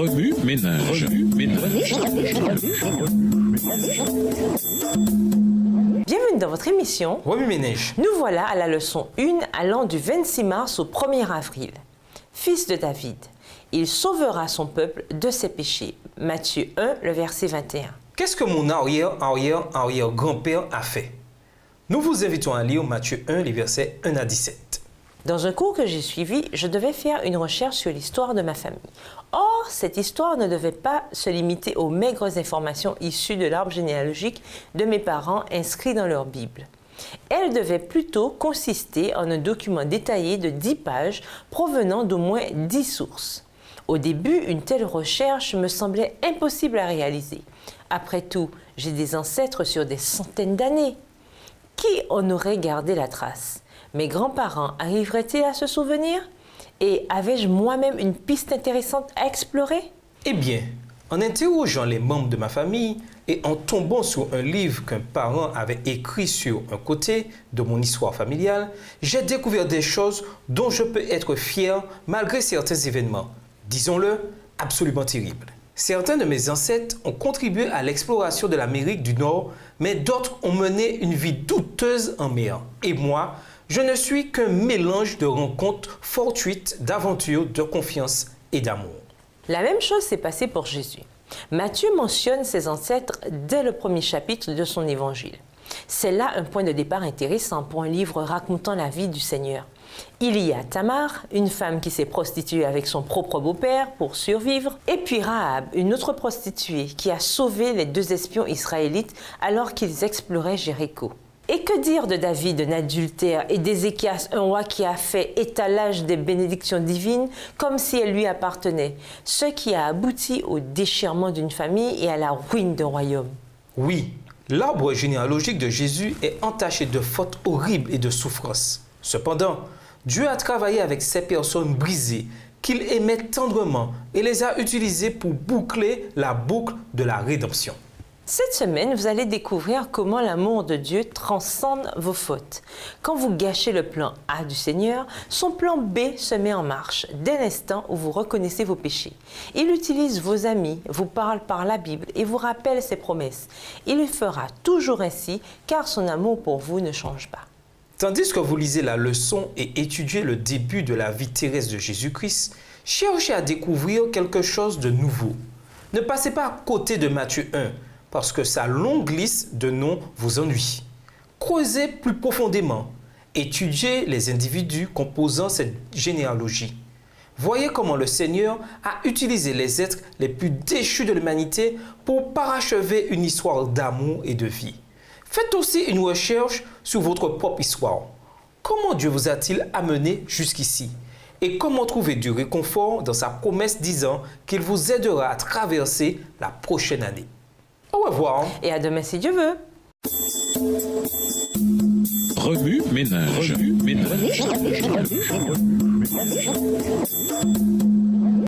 Remue ménage. Bienvenue dans votre émission Remue ménage. Nous voilà à la leçon 1 allant du 26 mars au 1er avril. Fils de David, il sauvera son peuple de ses péchés. Matthieu 1, le verset 21. Qu'est-ce que mon arrière-grand-père a fait? Nous vous invitons à lire Matthieu 1, les versets 1 à 17. Dans un cours que j'ai suivi, je devais faire une recherche sur l'histoire de ma famille. Or, cette histoire ne devait pas se limiter aux maigres informations issues de l'arbre généalogique de mes parents inscrits dans leur Bible. Elle devait plutôt consister en un document détaillé de 10 pages provenant d'au moins 10 sources. Au début, une telle recherche me semblait impossible à réaliser. Après tout, j'ai des ancêtres sur des centaines d'années. Qui en aurait gardé la trace? Mes grands-parents arriveraient-ils à se souvenir? Et avais-je moi-même une piste intéressante à explorer? Eh bien, en interrogeant les membres de ma famille et en tombant sur un livre qu'un parent avait écrit sur un côté de mon histoire familiale, j'ai découvert des choses dont je peux être fier malgré certains événements, disons-le, absolument terribles. Certains de mes ancêtres ont contribué à l'exploration de l'Amérique du Nord, mais d'autres ont mené une vie douteuse en mer. Et moi, je ne suis qu'un mélange de rencontres fortuites, d'aventures, de confiance et d'amour. La même chose s'est passée pour Jésus. Matthieu mentionne ses ancêtres dès le premier chapitre de son évangile. C'est là un point de départ intéressant pour un livre racontant la vie du Seigneur. Il y a Tamar, une femme qui s'est prostituée avec son propre beau-père pour survivre, et puis Rahab, une autre prostituée qui a sauvé les 2 espions israélites alors qu'ils exploraient Jéricho. Et que dire de David, un adultère, et d'Ézéchias, un roi qui a fait étalage des bénédictions divines comme si elles lui appartenaient, ce qui a abouti au déchirement d'une famille et à la ruine d'un royaume. Oui, l'arbre généalogique de Jésus est entaché de fautes horribles et de souffrances. Cependant, Dieu a travaillé avec ces personnes brisées qu'il aimait tendrement et les a utilisées pour boucler la boucle de la rédemption. Cette semaine, vous allez découvrir comment l'amour de Dieu transcende vos fautes. Quand vous gâchez le plan A du Seigneur, son plan B se met en marche dès l'instant où vous reconnaissez vos péchés. Il utilise vos amis, vous parle par la Bible et vous rappelle ses promesses. Il le fera toujours ainsi car son amour pour vous ne change pas. Tandis que vous lisez la leçon et étudiez le début de la vie terrestre de Jésus-Christ, cherchez à découvrir quelque chose de nouveau. Ne passez pas à côté de Matthieu 1, parce que sa longue liste de noms vous ennuie. Creusez plus profondément. Étudiez les individus composant cette généalogie. Voyez comment le Seigneur a utilisé les êtres les plus déchus de l'humanité pour parachever une histoire d'amour et de vie. Faites aussi une recherche sur votre propre histoire. Comment Dieu vous a-t-il amené jusqu'ici? Et comment trouver du réconfort dans sa promesse disant qu'il vous aidera à traverser la prochaine année? Au revoir. Et à demain si Dieu veut. Remue ménage.